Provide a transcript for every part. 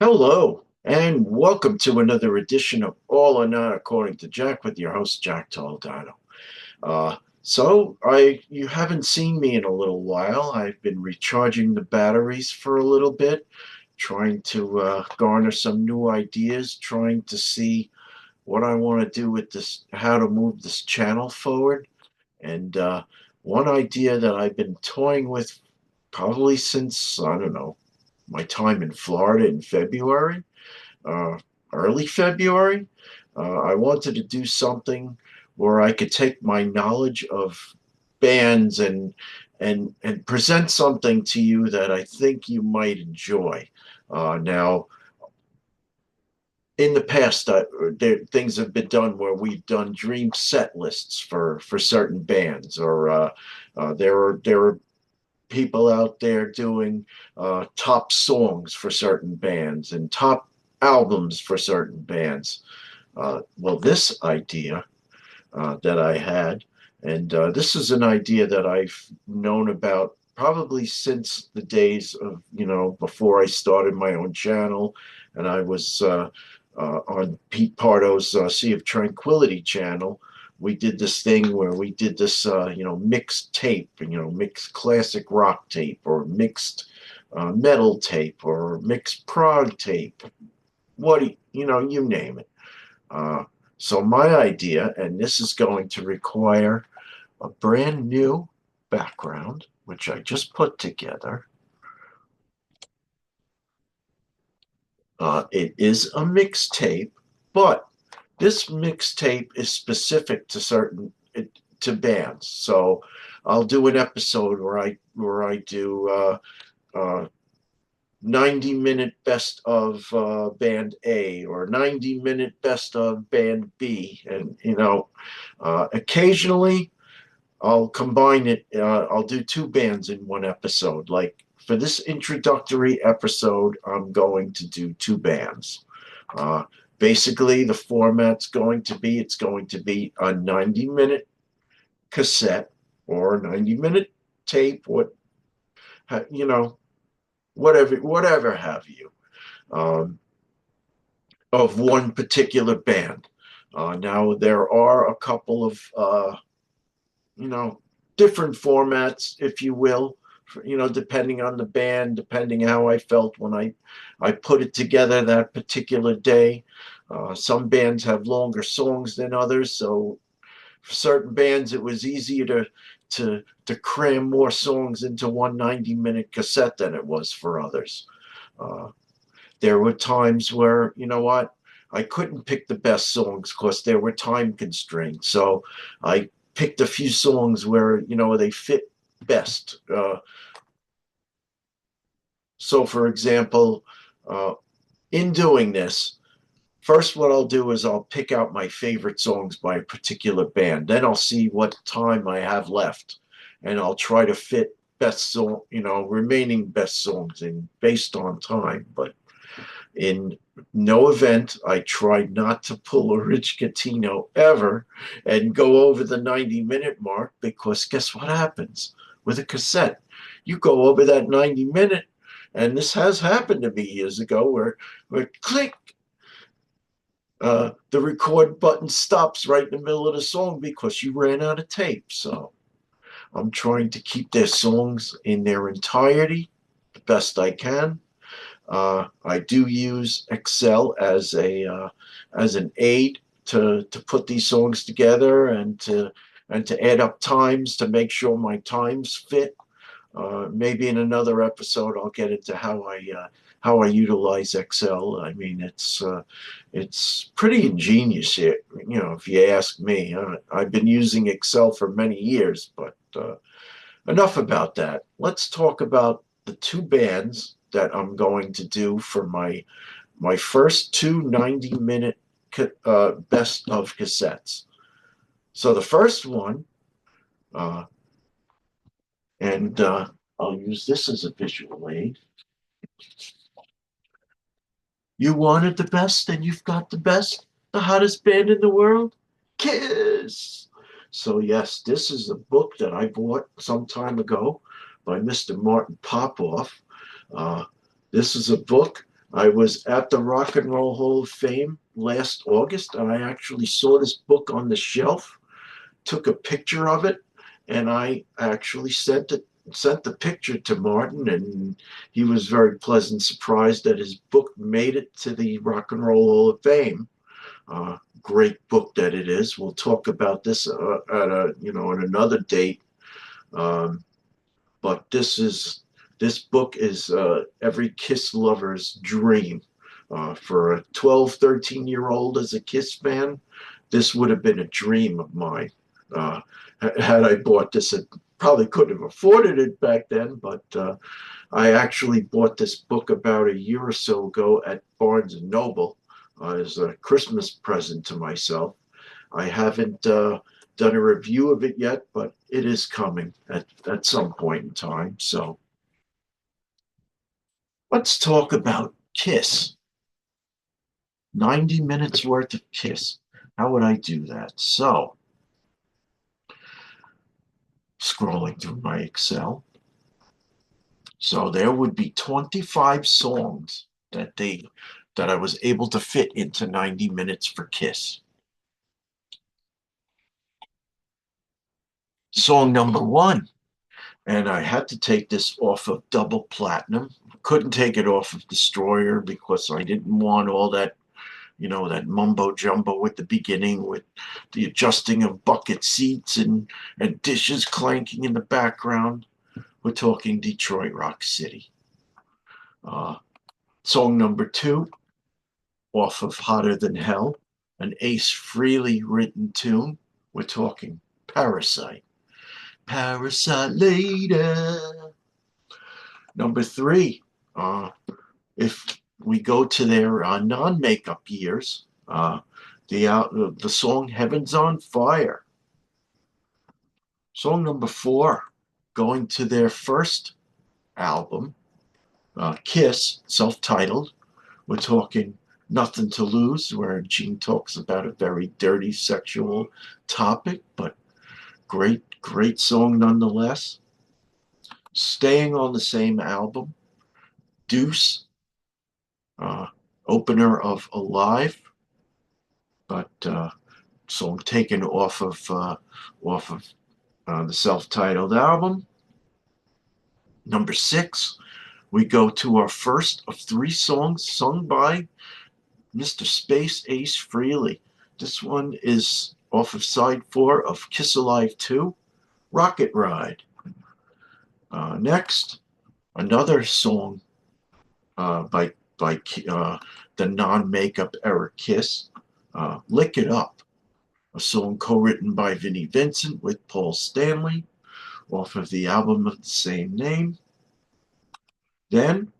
Hello, and welcome to another edition of All or Not According to Jack with your host, Jack Toledano. You haven't seen me in a little while. I've been recharging the batteries for a little bit, trying to garner some new ideas, trying to see what I want to do with this, how to move this channel forward. And one idea that I've been toying with probably since, I don't know, my time in Florida in February, uh, early February. I wanted to do something where I could take my knowledge of bands and present something to you that I think you might enjoy. Now, in the past, things have been done where we've done dream set lists for certain bands, or there are people out there doing top songs for certain bands and top albums for certain bands. Well, this idea that I had, and this is an idea that I've known about probably since the days of, before I started my own channel, and I was on Pete Pardo's Sea of Tranquility channel. We did this thing where we did this, mixed tape, mixed classic rock tape, or mixed metal tape, or mixed prog tape. You name it. Uh, so my idea, and this is going to require a brand new background, which I just put together. It is a mixtape, but this mixtape is specific to to bands. So I'll do an episode where I do 90-minute best of band A, or 90-minute best of band B, and occasionally I'll combine it. I'll do two bands in one episode. Like for this introductory episode, I'm going to do two bands. Uh, Basically, the format's going to be, it's going to be a 90-minute cassette or a 90-minute tape, you know, whatever have you, um, of one particular band. Now there are a couple of you know, different formats, if you will, depending on the band, depending how I felt when I put it together that particular day. Some bands have longer songs than others, so for certain bands it was easier to cram more songs into one 90-minute cassette than it was for others. Uh, there were times where, you know what, I couldn't pick the best songs because there were time constraints. So I picked a few songs where, they fit best. So, for example, uh, in doing this, first, what I'll do is I'll pick out my favorite songs by a particular band. Then I'll see what time I have left, and I'll try to fit remaining best songs in based on time. But in no event, I tried not to pull a Rich Catino ever and go over the 90-minute mark, because guess what happens with a cassette? You go over that 90-minute, and this has happened to me years ago, where click, the record button stops right in the middle of the song because you ran out of tape. So I'm trying to keep their songs in their entirety the best I can. I do use Excel as an aid to put these songs together, and to add up times to make sure my times fit. Maybe in another episode I'll get into how I utilize Excel. I mean, it's pretty ingenious here, if you ask me. I've been using Excel for many years, but enough about that. Let's talk about the two bands that I'm going to do for my first two 90-minute best of cassettes. So the first one, uh, and I'll use this as a visual aid. You wanted the best, and you've got the best, the hottest band in the world, KISS. So yes, this is a book that I bought some time ago by Mr. Martin Popoff. Uh, this is a book I was at the Rock and Roll Hall of Fame last August, and I actually saw this book on the shelf, took a picture of it, and I actually sent the picture to Martin, and he was very pleasant surprised that his book made it to the Rock and Roll Hall of Fame. Great book that it is. We'll talk about this at another date. Um, but this book is every Kiss lover's dream. For a 12, 13-year old as a Kiss fan, this would have been a dream of mine. Uh, had I bought this, I probably couldn't have afforded it back then, but I actually bought this book about a year or so ago at Barnes and Noble as a Christmas present to myself. I haven't done a review of it yet, but it is coming at some point in time. So let's talk about Kiss. 90 minutes worth of Kiss. How would I do that? So, scrolling through my Excel. So there would be 25 songs that I was able to fit into 90 minutes for Kiss. Song number one, and I had to take this off of Double Platinum. Couldn't take it off of Destroyer because I didn't want all that, that mumbo jumbo at the beginning with the adjusting of bucket seats and dishes clanking in the background. We're talking Detroit Rock City. Song number two, off of Hotter Than Hell, an Ace Frehley written tune. We're talking Parasite. Parasite later. Number three, if we go to their non-makeup years, the song Heaven's on Fire. Song number four, going to their first album, Kiss, self-titled. We're talking Nothing to Lose, where Gene talks about a very dirty sexual topic, but great song nonetheless. Staying on the same album, Deuce, opener of Alive, but song taken off of the self-titled album. Number six, we go to our first of three songs sung by Mr. Space Ace Frehley. This one is off of side 4 of Kiss Alive 2, Rocket Ride. Next, another song by the non-makeup era Kiss, Lick It Up, a song co-written by Vinnie Vincent with Paul Stanley, off of the album of the same name. Then,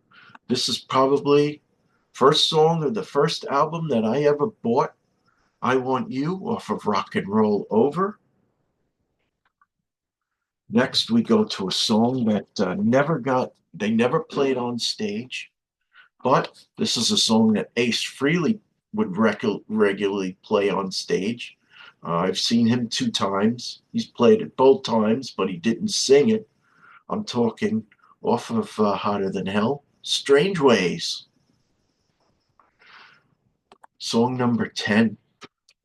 this is probably first song of the first album that I ever bought, I Want You, off of Rock and Roll Over. Next, we go to a song that they never played on stage, but this is a song that Ace Frehley would regularly play on stage. I've seen him 2 times. He's played it both times, but he didn't sing it. I'm talking off of Hotter Than Hell, Strange Ways. Song number 10,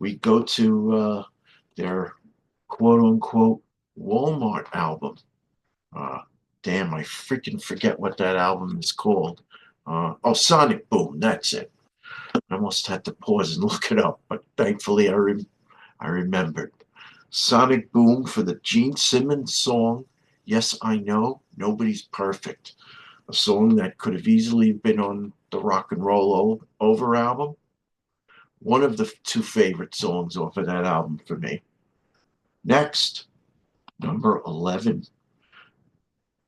we go to their quote-unquote Walmart album. Damn, I freaking forget what that album is called. Sonic Boom, that's it. I almost had to pause and look it up, but thankfully I remembered. Sonic Boom for the Gene Simmons song, Yes, I Know, Nobody's Perfect. A song that could have easily been on the Rock and Roll Over album. One of the 2 favorite songs off of that album for me. Next, number 11.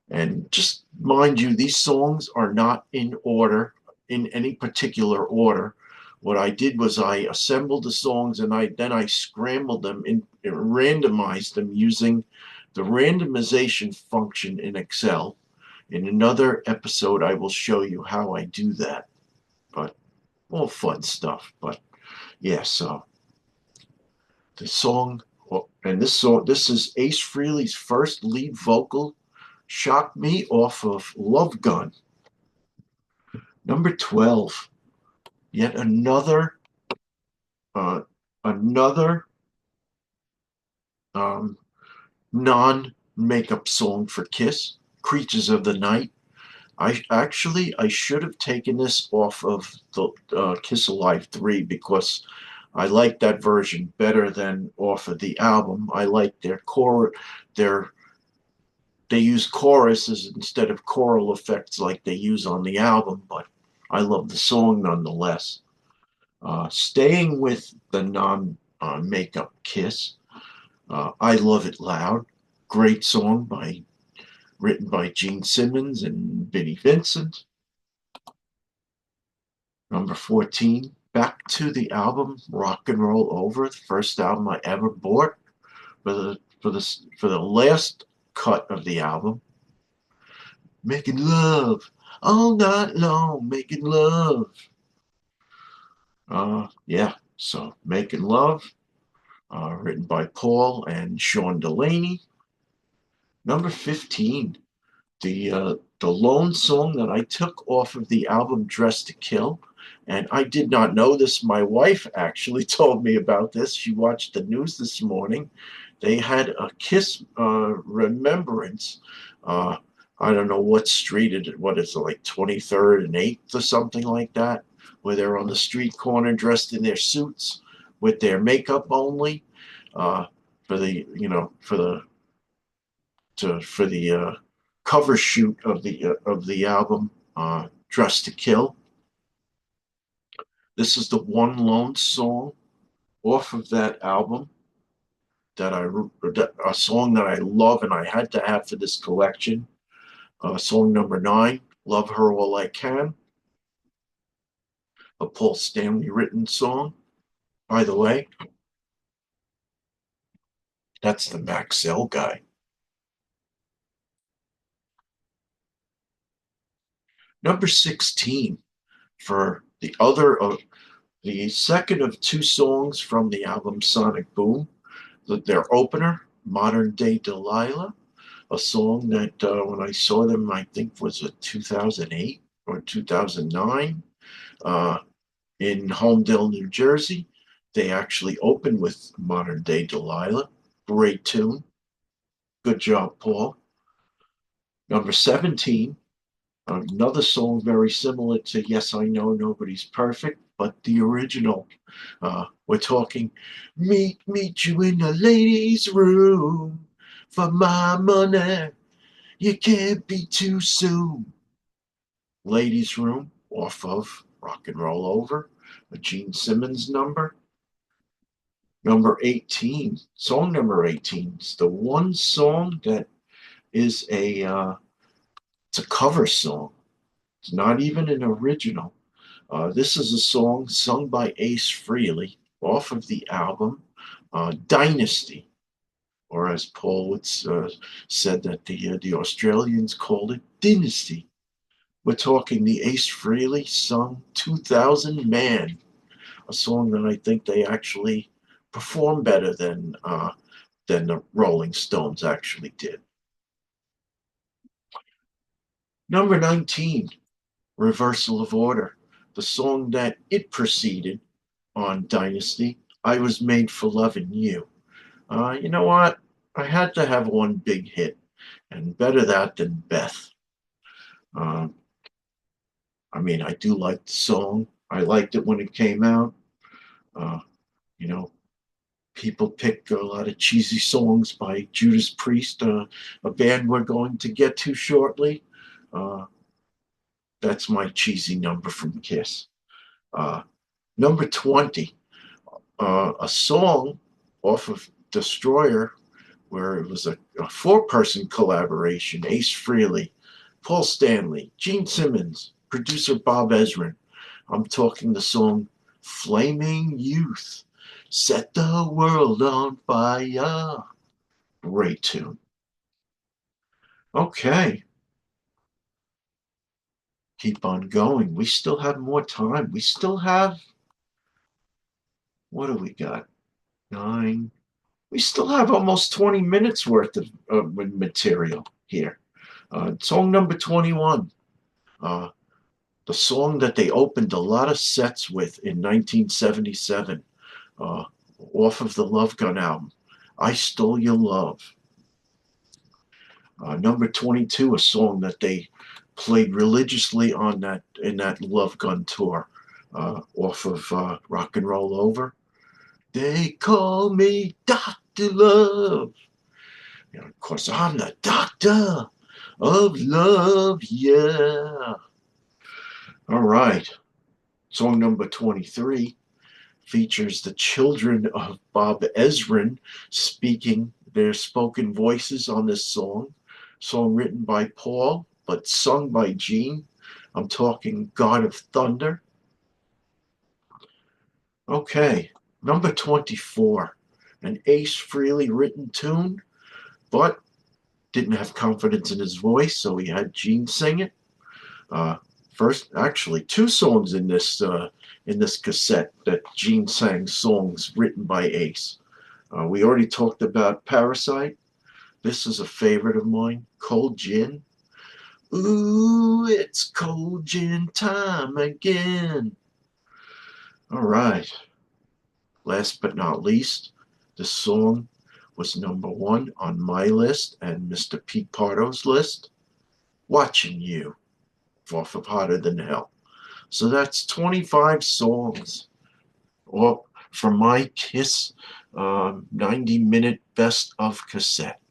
And just mind you, these songs are not in order, in any particular order. What I did was I assembled the songs and then I scrambled them and randomized them using the randomization function in Excel. In another episode, I will show you how I do that. But all fun stuff. But yeah, so the song, this is Ace Frehley's first lead vocal, Shock Me, off of Love Gun. Number 12, yet uh, another um, non-makeup song for Kiss, Creatures of the Night. I should have taken this off of the Kiss Alive 3 because I like that version better than off of the album. I like their they use choruses instead of choral effects like they use on the album, but I love the song nonetheless. Staying with the non-makeup Kiss, I Love It Loud, great song written by Gene Simmons and Vinnie Vincent. Number 14, back to the album Rock and Roll Over, the first album I ever bought for the last cut of the album. Making love all night long, making love. Yeah, so Making Love, written by Paul and Sean Delaney. Number 15, the lone song that I took off of the album Dress to Kill, and I did not know this. My wife actually told me about this. She watched the news this morning. They had a Kiss remembrance. Uh, I don't know what street what is it, like 23rd and 8th or something like that, where they're on the street corner dressed in their suits with their makeup only, uh, for the for the cover shoot of the album Dress to Kill. This is the one lone song off of that album that a song that I love and I had to have for this collection. Song number 9, Love Her All I Can, a Paul Stanley written song. By the way, that's the Maxell guy. Number 16, for the second of two songs from the album Sonic Boom, their opener, Modern Day Delilah, a song that when I saw them, I think was it 2008 or 2009 uh, in Homedale, New Jersey. They actually opened with Modern Day Delilah. Great tune. Good job, Paul. Number 17, another song very similar to Yes, I Know Nobody's Perfect, but the original. We're talking meet you in the ladies' room for my money. You can't be too soon. Ladies' Room off of Rock and Roll Over, a Gene Simmons number. Number 18, song number 18, is the one song that is it's a cover song. It's not even an original. This is a song sung by Ace Frehley off of the album Dynasty, or as Paul would said that the Australians called it Dynasty. We're talking the Ace Frehley sung 2000 Man, a song that I think they actually perform better than the Rolling Stones actually did. Number 19, Reversal of Order, the song that it preceded on Dynasty, I Was Made for Loving You. You know what? I had to have one big hit, and better that than Beth. Uh, I mean, I do like the song. I liked it when it came out. Uh, you know, people pick a lot of cheesy songs by Judas Priest, a band we're going to get to shortly. Uh, that's my cheesy number from Kiss. Uh, Number 20, a song off of Destroyer where it was a four-person collaboration: Ace Frehley, Paul Stanley, Gene Simmons, producer Bob Ezrin. I'm talking the song Flaming Youth. Set the world on fire. Great tune. Okay, keep on going. We still have more time. We still have, what do we got? 9. We still have almost 20 minutes worth of material here. Song number 21, uh, the song that they opened a lot of sets with in 1977, uh, off of the Love Gun album, I Stole Your Love. Number 22, a song that they played religiously on that Love Gun tour, off of Rock and Roll Over. They call me Dr. Love. And of course, I'm the doctor of love, yeah. All right. Song number 23 features the children of Bob Ezrin speaking their spoken voices on this song. Song written by Paul, but sung by Gene. I'm talking God of Thunder. Okay, number 24, an Ace Frehley written tune, but didn't have confidence in his voice, so he had Gene sing it. First, actually, two songs in this cassette that Gene sang, songs written by Ace. We already talked about Parasite. This is a favorite of mine, Cold Gin. Ooh, it's cold gin time again. All right. Last but not least, the song was number one on my list and Mr. Pete Pardo's list, Watching You, off of Hotter Than Hell. So that's 25 songs from my KISS 90-minute best of cassette.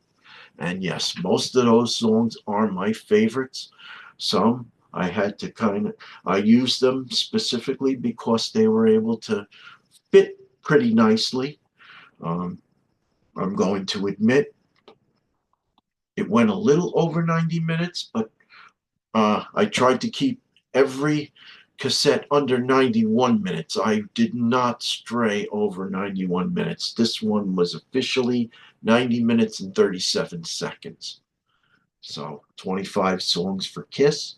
And yes, most of those songs are my favorites. Some I had to I used them specifically because they were able to fit pretty nicely. Um, I'm going to admit it went a little over 90 minutes, but I tried to keep every cassette under 91 minutes. I did not stray over 91 minutes. This one was officially 90 minutes and 37 seconds. So 25 songs for KISS.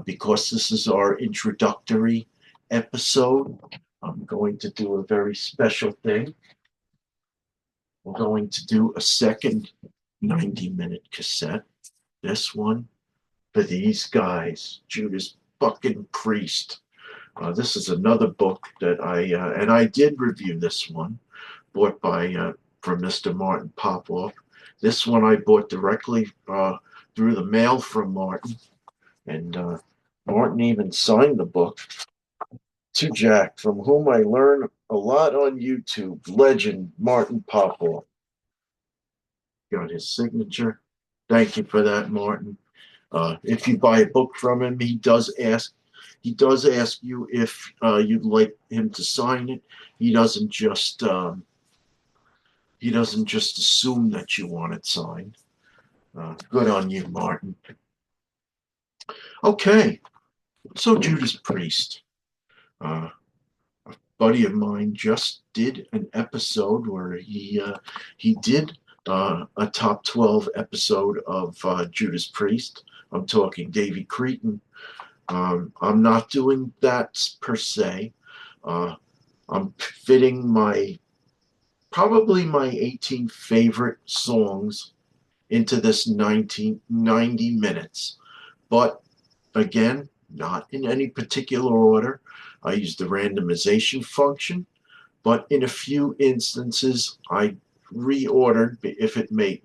Because this is our introductory episode, I'm going to do a very special thing. We're going to do a second 90-minute cassette. This one for these guys, Judas fucking Priest. This is another book that and I did review this one, bought from Mr. Martin Popoff. This one I bought directly through the mail from Martin, and Martin even signed the book to Jack, from whom I learn a lot on YouTube. Legend Martin Popoff. Got his signature. Thank you for that, Martin. If you buy a book from him, he does ask you if you'd like him to sign it. He doesn't just assume that you want it signed. Good on you, Martin. Okay, so Judas Priest. A buddy of mine just did an episode where he did a top 12 episode of Judas Priest. I'm talking Davy Cretin. I'm not doing that per se. I'm fitting probably my 18 favorite songs into this 90 minutes. But again, not in any particular order. I use the randomization function, but in a few instances, I reordered if it made,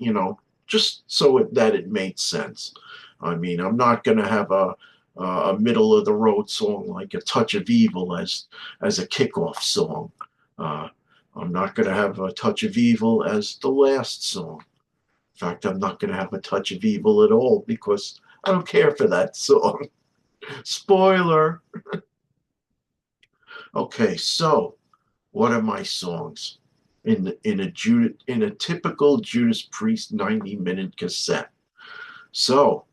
just so that it made sense. I mean, I'm not going to have a middle of the road song like A Touch of Evil as a kickoff song. I'm not going to have A Touch of Evil as the last song. In fact, I'm not going to have A Touch of Evil at all because I don't care for that song. Spoiler. Okay, so what are my songs in a typical Judas Priest 90-minute cassette? So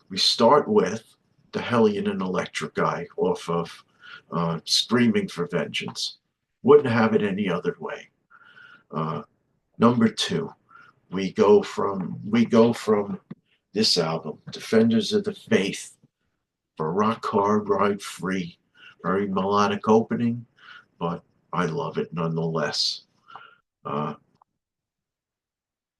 we start with the Hellion and Electric Eye off of Screaming for Vengeance. Wouldn't have it any other way. Number 2, we go from this album, Defenders of the Faith, for Rock Hard Ride Free. Very melodic opening, but I love it nonetheless. I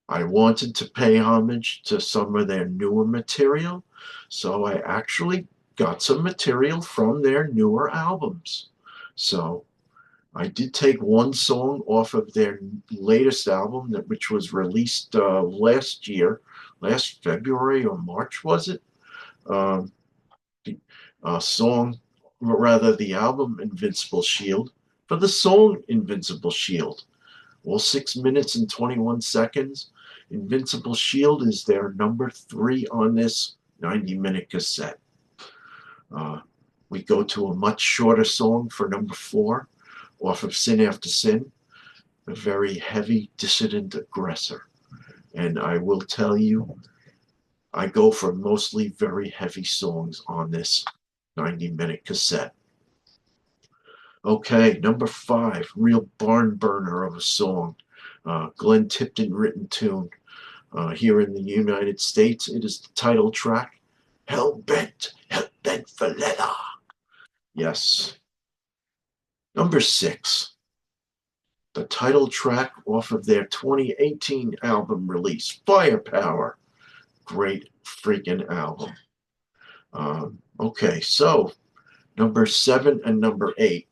wanted to pay homage to some of their newer material, so I actually got some material from their newer albums. So I did take one song off of their latest album, which was released last year, last February or March, was it? Um, the song, rather, the album Invincible Shield, for the song Invincible Shield. All 6 minutes and 21 seconds. Invincible Shield is their number 3 on this 90-minute cassette. We go to a much shorter song for number 4 off of Sin After Sin, a very heavy dissident aggressor. And I will tell you, I go for mostly very heavy songs on this 90-minute cassette. Okay, number 5, real barn burner of a song. Glenn Tipton written tune. Here in the United States, it is the title track, Hell Bent for Leather. Yes. Number 6, the title track off of their 2018 album release, Firepower. Great freaking album. Okay, so number 7 and number 8.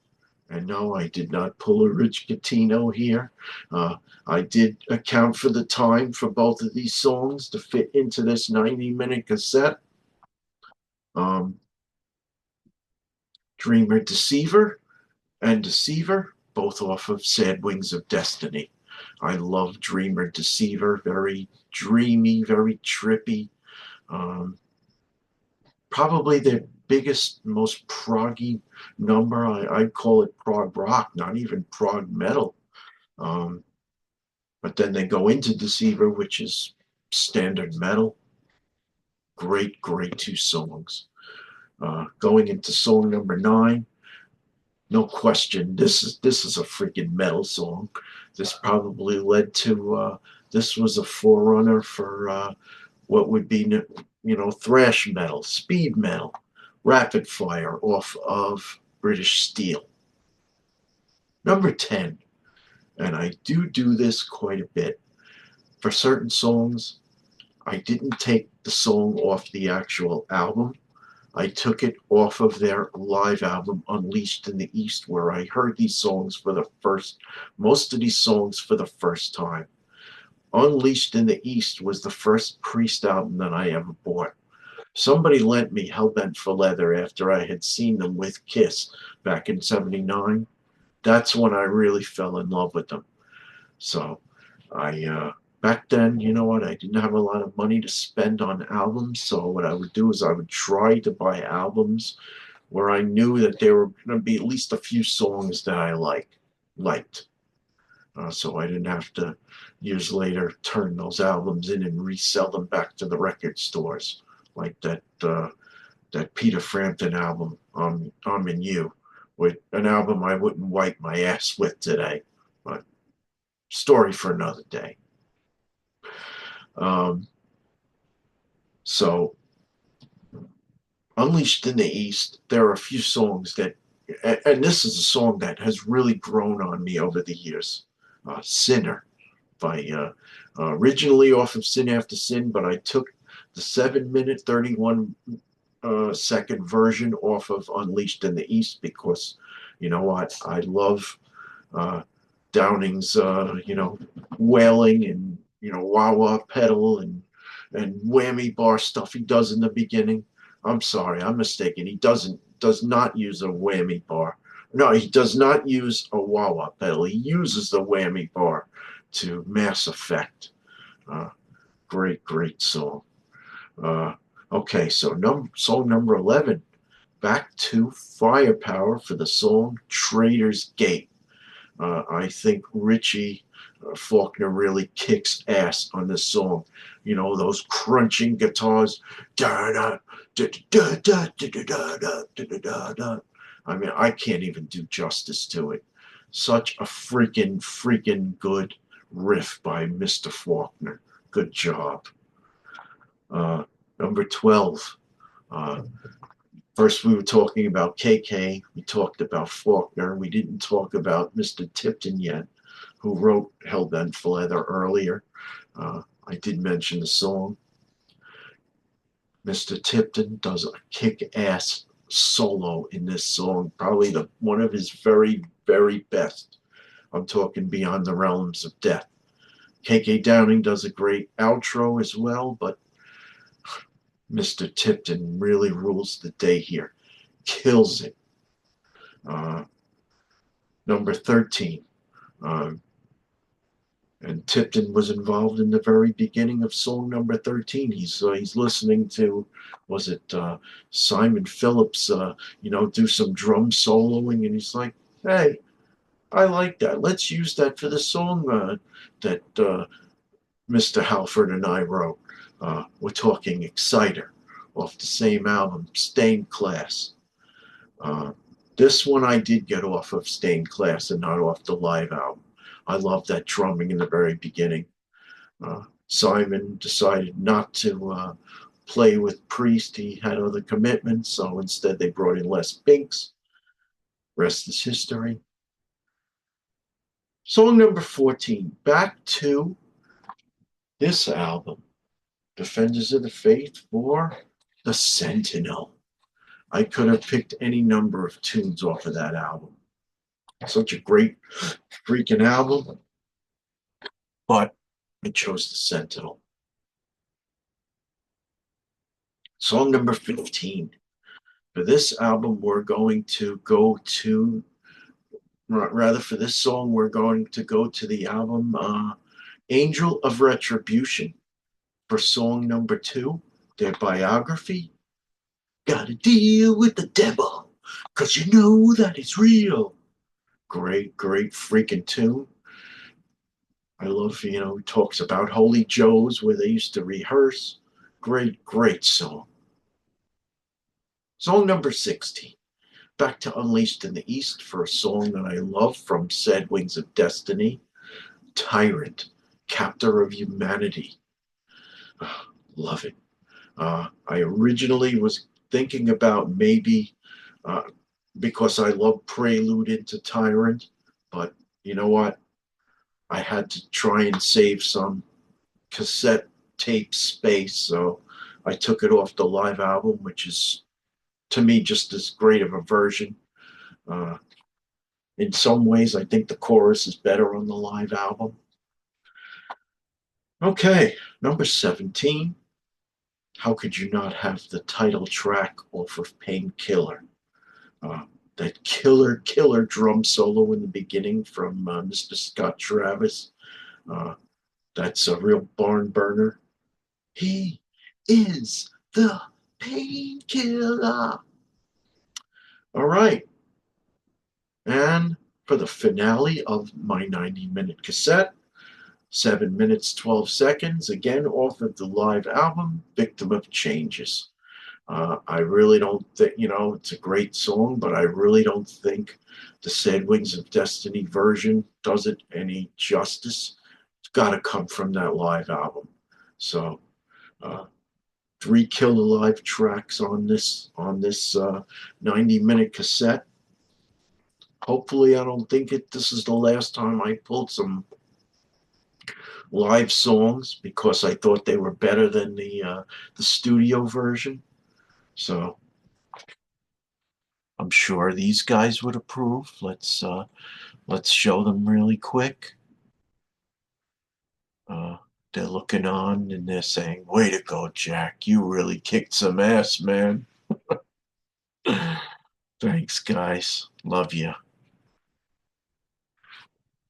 And no, I did not pull a Rich Catino here. I did account for the time for both of these songs to fit into this 90-minute cassette. Dreamer Deceiver and Deceiver, both off of Sad Wings of Destiny. I love Dreamer Deceiver, very dreamy, very trippy. Probably their biggest, most proggy number. I'd call it prog rock, not even prog metal. But then they go into Deceiver, which is standard metal. Great, great 2 songs. Going into song number 9, no question, this is a freaking metal song. This probably led to, this was a forerunner for what would be, thrash metal, speed metal, Rapid Fire off of British Steel. Number 10, and I do this quite a bit. For certain songs, I didn't take the song off the actual album. I took it off of their live album, Unleashed in the East, where I heard these songs most of these songs for the first time. Unleashed in the East was the first Priest album that I ever bought. Somebody lent me Hellbent for Leather after I had seen them with KISS back in '79. That's when I really fell in love with them. So back then, you know what, I didn't have a lot of money to spend on albums, so what I would do is I would try to buy albums where I knew that there were going to be at least a few songs that I liked. So I didn't have to, years later, turn those albums in and resell them back to the record stores, like that Peter Frampton album, I'm in You, with an album I wouldn't wipe my ass with today, but story for another day. So Unleashed in the East, there are a few songs that, and this is a song that has really grown on me over the years. Sinner, by originally off of Sin After Sin, but I took the 7-minute 31 second version off of Unleashed in the East because, you know what, I love Downing's wailing and wah-wah pedal and whammy bar stuff he does in the beginning. I'm sorry, I'm mistaken. He does not use a whammy bar. No, he does not use a wah-wah pedal. He uses the whammy bar to mass effect. Great song. Okay, so song number 11. Back to Firepower for the song Traitor's Gate. I think Richie Faulkner really kicks ass on this song. You know, those crunching guitars. I mean, I can't even do justice to it. Such a freaking good riff by Mr. Faulkner. Good job. Number 12. First we were talking about KK, we talked about Faulkner, we didn't talk about Mr. Tipton yet, who wrote Hellbent for Leather earlier. I did mention the song. Mr. Tipton does a kick-ass solo in this song, probably one of his very, very best. I'm talking Beyond the Realms of Death. K.K. Downing does a great outro as well, but Mr. Tipton really rules the day here. Kills it. Uh, Number 13. Uh, and Tipton was involved in the very beginning of song number 13. He's listening to, was it Simon Phillips, do some drum soloing, and he's like, hey, I like that. Let's use that for the song that Mr. Halford and I wrote. We're talking Exciter off the same album, Stained Class. Uh, this one I did get off of Stained Class and not off the live album. I love that drumming in the very beginning. Simon decided not to play with Priest. He had other commitments, so instead they brought in Les Binks. Rest is history. Song number 14, back to this album, Defenders of the Faith for The Sentinel. I could have picked any number of tunes off of that album. Such a great freaking album, but I chose The Sentinel. Song number 15. For this album, we're going to go to, rather for this song, we're going to go to the album Angel of Retribution. For song number 2, their biography, Gotta Deal with the Devil, 'cause you know that it's real. Great, great freaking tune. I love, he talks about Holy Joes where they used to rehearse. Great, great song. Song number 16. Back to Unleashed in the East for a song that I love from Sad Wings of Destiny. Tyrant, Captor of Humanity. Love it. I originally was thinking about maybe, because I love Prelude into Tyrant, but you know what? I had to try and save some cassette tape space, so I took it off the live album, which is, to me, just as great of a version. In some ways, I think the chorus is better on the live album. Okay, number 17. How could you not have the title track off of Painkiller? That killer drum solo in the beginning from Mr. Scott Travis. That's a real barn burner. He is the painkiller. All right. And for the finale of my 90-minute cassette, 7 minutes, 12 seconds, again off of the live album, Victim of Changes. I really don't think, it's a great song, but I really don't think the Sad Wings of Destiny version does it any justice. It's got to come from that live album. So, 3 killer live tracks on this 90-minute cassette. Hopefully, I don't think this is the last time I pulled some live songs because I thought they were better than the studio version. So I'm sure these guys would approve. Let's show them really quick. They're looking on and they're saying, "Way to go, Jack! You really kicked some ass, man." Thanks, guys. Love you.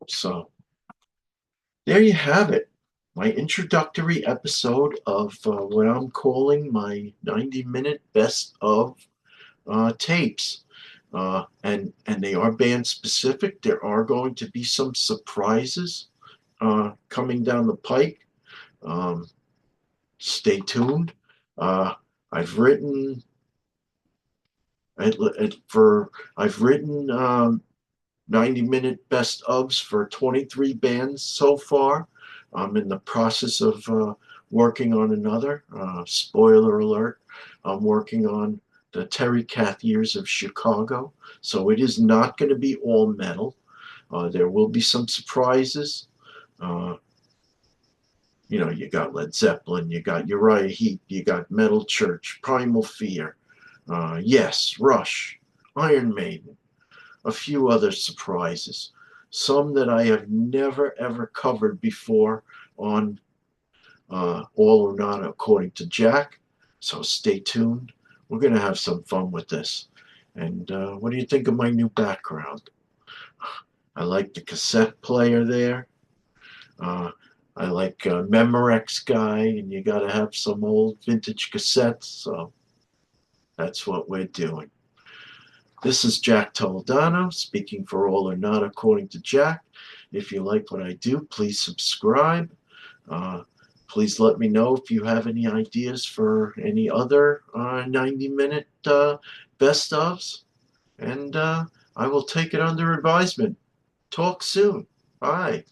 So there you have it. My introductory episode of what I'm calling my 90-minute best of tapes. And they are band specific. There are going to be some surprises coming down the pike. Stay tuned. I've written I've written 90-minute best ofs for 23 bands so far. I'm in the process of working on another. Spoiler alert, I'm working on the Terry Kath Years of Chicago. So it is not going to be all metal. There will be some surprises. You know, you got Led Zeppelin, you got Uriah Heep, you got Metal Church, Primal Fear, Yes, Rush, Iron Maiden, a few other surprises. Some that I have never ever covered before on All or Not According to Jack. So stay tuned. We're going to have some fun with this. And what do you think of my new background? I like the cassette player there. Uh, I like Memorex guy, and you got to have some old vintage cassettes. So that's what we're doing. This is Jack Toledano speaking for All or Not According to Jack. If you like what I do, please subscribe. Uh, please let me know if you have any ideas for any other 90-minute best ofs. And I will take it under advisement. Talk soon. Bye.